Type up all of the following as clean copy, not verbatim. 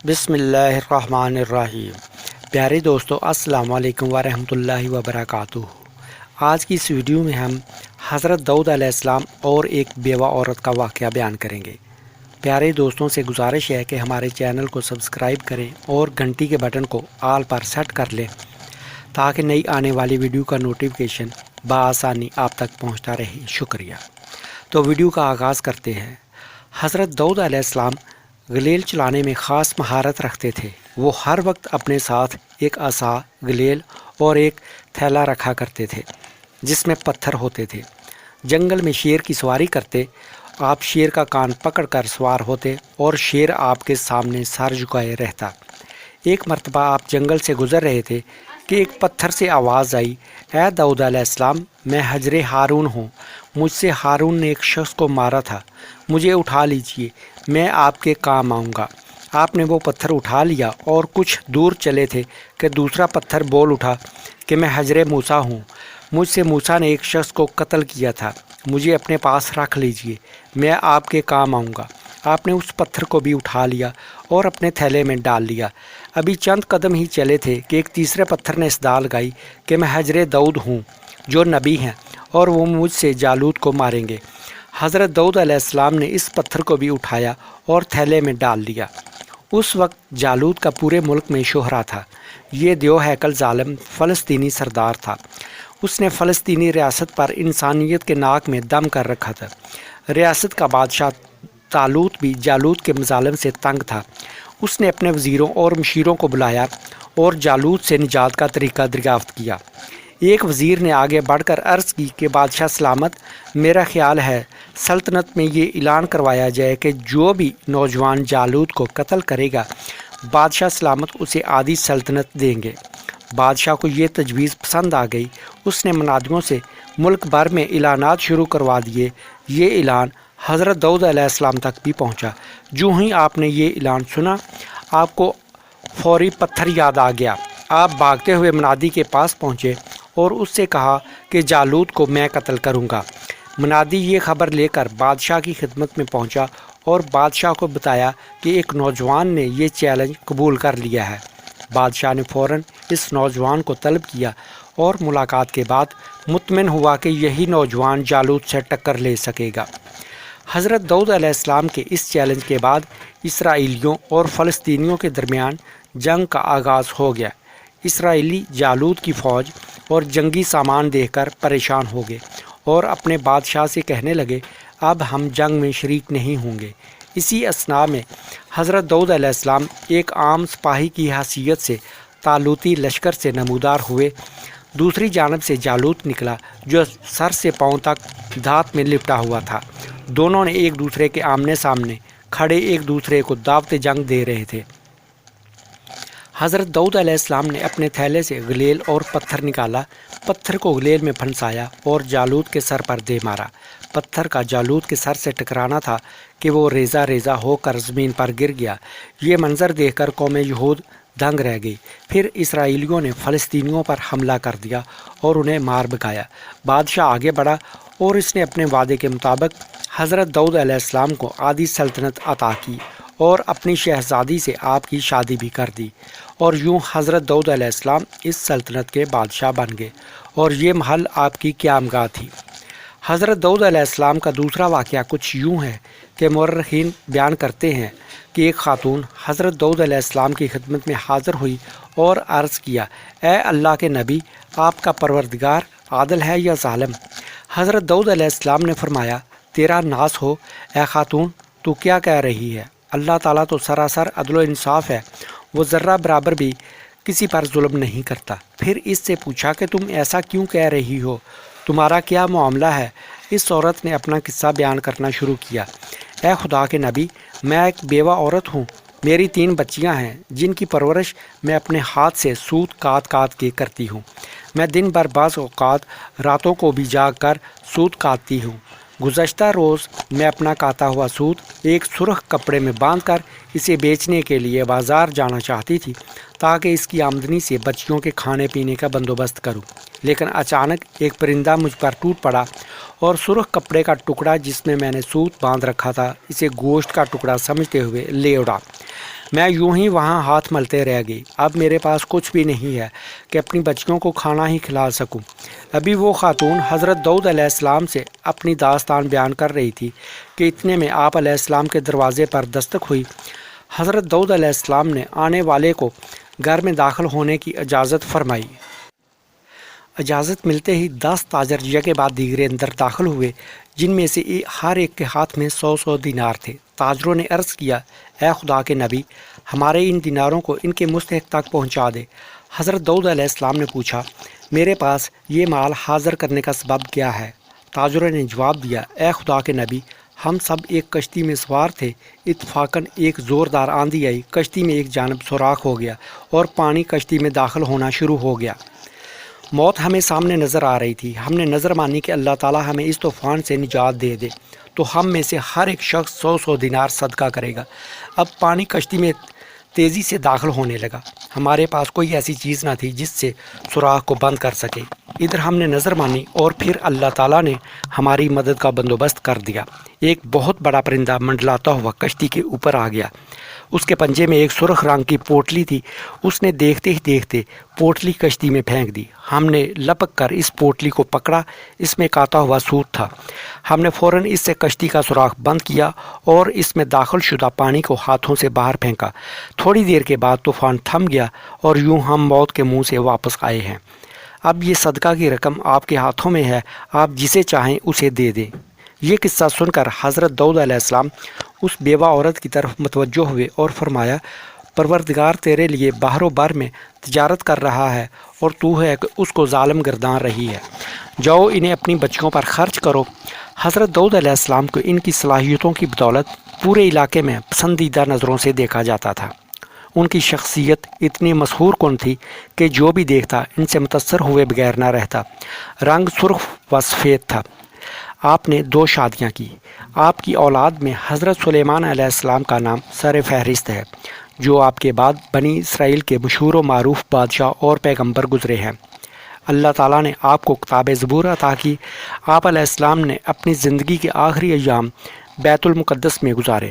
بسم اللہ الرحمن الرحیم۔ پیارے دوستو، السلام علیکم ورحمۃ اللہ وبرکاتہ۔ آج کی اس ویڈیو میں ہم حضرت داؤد علیہ السلام اور ایک بیوہ عورت کا واقعہ بیان کریں گے۔ پیارے دوستوں سے گزارش ہے کہ ہمارے چینل کو سبسکرائب کریں اور گھنٹی کے بٹن کو آل پر سیٹ کر لیں تاکہ نئی آنے والی ویڈیو کا نوٹیفیکیشن بآسانی آپ تک پہنچتا رہے۔ شکریہ۔ تو ویڈیو کا آغاز کرتے ہیں۔ حضرت داؤد علیہ السلام گلیل چلانے میں خاص مہارت رکھتے تھے۔ وہ ہر وقت اپنے ساتھ ایک عصا، گلیل اور ایک تھیلا رکھا کرتے تھے جس میں پتھر ہوتے تھے۔ جنگل میں شیر کی سواری کرتے آپ شیر کا کان پکڑ کر سوار ہوتے اور شیر آپ کے سامنے سر جھکائے رہتا۔ ایک مرتبہ آپ جنگل سے گزر رہے تھے کہ ایک پتھر سے آواز آئی، اے داؤد علیہ السلام، میں حجر ہارون ہوں۔ مجھ سے ہارون نے ایک شخص کو مارا تھا، مجھے اٹھا لیجئے، میں آپ کے کام آؤں گا۔ آپ نے وہ پتھر اٹھا لیا اور کچھ دور چلے تھے کہ دوسرا پتھر بول اٹھا کہ میں حجر موسیٰ ہوں، مجھ سے موسیٰ نے ایک شخص کو قتل کیا تھا، مجھے اپنے پاس رکھ لیجئے، میں آپ کے کام آؤں گا۔ آپ نے اس پتھر کو بھی اٹھا لیا اور اپنے تھیلے میں ڈال لیا۔ ابھی چند قدم ہی چلے تھے کہ ایک تیسرے پتھر نے صدا لگائی کہ میں حجر داؤد ہوں جو نبی ہیں اور وہ مجھ سے جالوت کو ماریں گے۔ حضرت داؤد علیہ السلام نے اس پتھر کو بھی اٹھایا اور تھیلے میں ڈال لیا۔ اس وقت جالوت کا پورے ملک میں شہرہ تھا۔ یہ دیو ہیکل ظالم فلسطینی سردار تھا۔ اس نے فلسطینی ریاست پر انسانیت کے ناک میں دم کر رکھا تھا۔ ریاست کا بادشاہ طالوت بھی جالوت کے مظالم سے تنگ تھا۔ اس نے اپنے وزیروں اور مشیروں کو بلایا اور جالوت سے نجات کا طریقہ دریافت کیا۔ ایک وزیر نے آگے بڑھ کر عرض کی کہ بادشاہ سلامت، میرا خیال ہے سلطنت میں یہ اعلان کروایا جائے کہ جو بھی نوجوان جالوت کو قتل کرے گا، بادشاہ سلامت اسے آدھی سلطنت دیں گے۔ بادشاہ کو یہ تجویز پسند آ گئی۔ اس نے منادیوں سے ملک بھر میں اعلانات شروع کروا دیے۔ یہ اعلان حضرت داؤد علیہ السلام تک بھی پہنچا۔ جو ہی آپ نے یہ اعلان سنا، آپ کو فوری پتھر یاد آ گیا۔ آپ بھاگتے ہوئے منادی کے پاس پہنچے اور اس سے کہا کہ جالوت کو میں قتل کروں گا۔ منادی یہ خبر لے کر بادشاہ کی خدمت میں پہنچا اور بادشاہ کو بتایا کہ ایک نوجوان نے یہ چیلنج قبول کر لیا ہے۔ بادشاہ نے فوراً اس نوجوان کو طلب کیا اور ملاقات کے بعد مطمئن ہوا کہ یہی نوجوان جالوت سے ٹکر لے سکے گا۔ حضرت داؤد علیہ السلام کے اس چیلنج کے بعد اسرائیلیوں اور فلسطینیوں کے درمیان جنگ کا آغاز ہو گیا۔ اسرائیلی جالوت کی فوج اور جنگی سامان دیکھ کر پریشان ہو گئے اور اپنے بادشاہ سے کہنے لگے، اب ہم جنگ میں شریک نہیں ہوں گے۔ اسی اثناء میں حضرت داؤد علیہ السلام ایک عام سپاہی کی حیثیت سے طالوتی لشکر سے نمودار ہوئے۔ دوسری جانب سے جالوت نکلا جو سر سے پاؤں تک دھات میں لپٹا ہوا تھا۔ دونوں نے ایک دوسرے کے آمنے سامنے کھڑے ایک دوسرے کو دعوت جنگ دے رہے تھے۔ حضرت داؤد علیہ السلام نے اپنے تھیلے سے گلیل اور پتھر نکالا، پتھر کو گلیل میں پھنسایا اور جالوت کے سر پر دے مارا۔ پتھر کا جالوت کے سر سے ٹکرانا تھا کہ وہ ریزہ ریزہ ہو کر زمین پر گر گیا۔ یہ منظر دیکھ کر قوم یہود دنگ رہ گئی۔ پھر اسرائیلیوں نے فلسطینیوں پر حملہ کر دیا اور انہیں مار بکایا۔ بادشاہ آگے بڑھا اور اس نے اپنے وعدے کے مطابق حضرت داؤد علیہ السلام کو آدھی سلطنت عطا کی اور اپنی شہزادی سے آپ کی شادی بھی کر دی، اور یوں حضرت داؤد علیہ السلام اس سلطنت کے بادشاہ بن گئے اور یہ محل آپ کی قیامگاہ تھی۔ حضرت داؤد علیہ السلام کا دوسرا واقعہ کچھ یوں ہے کہ مورخین بیان کرتے ہیں کہ ایک خاتون حضرت داؤد علیہ السلام کی خدمت میں حاضر ہوئی اور عرض کیا، اے اللہ کے نبی، آپ کا پروردگار عادل ہے یا ظالم؟ حضرت داؤد علیہ السلام نے فرمایا، تیرا ناس ہو اے خاتون، تو کیا کہہ رہی ہے؟ اللہ تعالیٰ تو سراسر عدل و انصاف ہے، وہ ذرہ برابر بھی کسی پر ظلم نہیں کرتا۔ پھر اس سے پوچھا کہ تم ایسا کیوں کہہ رہی ہو؟ تمہارا کیا معاملہ ہے؟ اس عورت نے اپنا قصہ بیان کرنا شروع کیا۔ اے خدا کے نبی، میں ایک بیوہ عورت ہوں، میری 3 بچیاں ہیں جن کی پرورش میں اپنے ہاتھ سے سوت کاٹ کاٹ کے کرتی ہوں۔ میں دن بھر بعض اوقات راتوں کو بھی جاگ کر سوت کاٹتی ہوں۔ گزشتہ روز میں اپنا کاتا ہوا سوت ایک سرخ کپڑے میں باندھ کر اسے بیچنے کے لیے بازار جانا چاہتی تھی تاکہ اس کی آمدنی سے بچیوں کے کھانے پینے کا بندوبست کروں، لیکن اچانک ایک پرندہ مجھ پر ٹوٹ پڑا اور سرخ کپڑے کا ٹکڑا جس میں نے سوت باندھ رکھا تھا اسے گوشت کا ٹکڑا سمجھتے ہوئے لے اڑا۔ میں یوں ہی وہاں ہاتھ ملتے رہ گئی۔ اب میرے پاس کچھ بھی نہیں ہے کہ اپنی بچیوں کو کھانا ہی کھلا سکوں۔ ابھی وہ خاتون حضرت داؤد علیہ السلام سے اپنی داستان بیان کر رہی تھی کہ اتنے میں آپ علیہ السلام کے دروازے پر دستک ہوئی۔ حضرت داؤد علیہ السلام نے آنے والے کو گھر میں داخل ہونے کی اجازت فرمائی۔ اجازت ملتے ہی 10 تاجر یکے بعد دیگرے اندر داخل ہوئے، جن میں سے ہر ایک کے ہاتھ میں 100 دینار تھے۔ تاجروں نے عرض کیا، اے خدا کے نبی، ہمارے ان دیناروں کو ان کے مستحق تک پہنچا دے۔ حضرت داؤد علیہ السلام نے پوچھا، میرے پاس یہ مال حاضر کرنے کا سبب کیا ہے؟ تاجروں نے جواب دیا، اے خدا کے نبی، ہم سب ایک کشتی میں سوار تھے، اتفاقاً ایک زوردار آندھی آئی، کشتی میں ایک جانب سوراخ ہو گیا اور پانی کشتی میں داخل ہونا شروع ہو گیا۔ موت ہمیں سامنے نظر آ رہی تھی۔ ہم نے نظر مانی کہ اللہ تعالیٰ ہمیں اس طوفان سے نجات دے دے تو ہم میں سے ہر ایک شخص 100 دینار صدقہ کرے گا۔ اب پانی کشتی میں تیزی سے داخل ہونے لگا۔ ہمارے پاس کوئی ایسی چیز نہ تھی جس سے سوراخ کو بند کر سکے۔ ادھر ہم نے نظر مانی اور پھر اللہ تعالیٰ نے ہماری مدد کا بندوبست کر دیا۔ ایک بہت بڑا پرندہ منڈلاتا ہوا کشتی کے اوپر آ گیا۔ اس کے پنجے میں ایک سرخ رنگ کی پوٹلی تھی۔ اس نے دیکھتے ہی دیکھتے پوٹلی کشتی میں پھینک دی۔ ہم نے لپک کر اس پوٹلی کو پکڑا، اس میں کاتا ہوا سوت تھا۔ ہم نے فوراً اس سے کشتی کا سوراخ بند کیا اور اس میں داخل شدہ پانی کو ہاتھوں سے باہر پھینکا۔ تھوڑی دیر کے بعد طوفان تھم گیا اور یوں ہم موت کے منہ سے واپس آئے ہیں۔ اب یہ صدقہ کی رقم آپ کے ہاتھوں میں ہے، آپ جسے چاہیں اسے دے دیں۔ یہ قصہ سن کر حضرت داؤد علیہ السلام اس بیوہ عورت کی طرف متوجہ ہوئے اور فرمایا، پروردگار تیرے لیے بحر و بر میں تجارت کر رہا ہے اور تو ہے کہ اس کو ظالم گردان رہی ہے۔ جاؤ انہیں اپنی بچیوں پر خرچ کرو۔ حضرت داؤد علیہ السلام کو ان کی صلاحیتوں کی بدولت پورے علاقے میں پسندیدہ نظروں سے دیکھا جاتا تھا۔ ان کی شخصیت اتنی مسحور کن تھی کہ جو بھی دیکھتا ان سے متاثر ہوئے بغیر نہ رہتا۔ رنگ سرخ و سفید تھا۔ آپ نے 2 شادیاں کی۔ آپ کی اولاد میں حضرت سلیمان علیہ السلام کا نام سر فہرست ہے، جو آپ کے بعد بنی اسرائیل کے مشہور و معروف بادشاہ اور پیغمبر گزرے ہیں۔ اللہ تعالیٰ نے آپ کو کتاب زبور عطا کی۔ آپ علیہ السلام نے اپنی زندگی کے آخری ایام بیت المقدس میں گزارے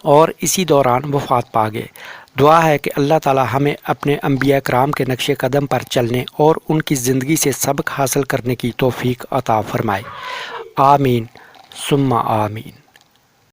اور اسی دوران وفات پا گئے۔ دعا ہے کہ اللہ تعالیٰ ہمیں اپنے انبیاء کرام کے نقش قدم پر چلنے اور ان کی زندگی سے سبق حاصل کرنے کی توفیق عطا فرمائے۔ آمین ثم آمین۔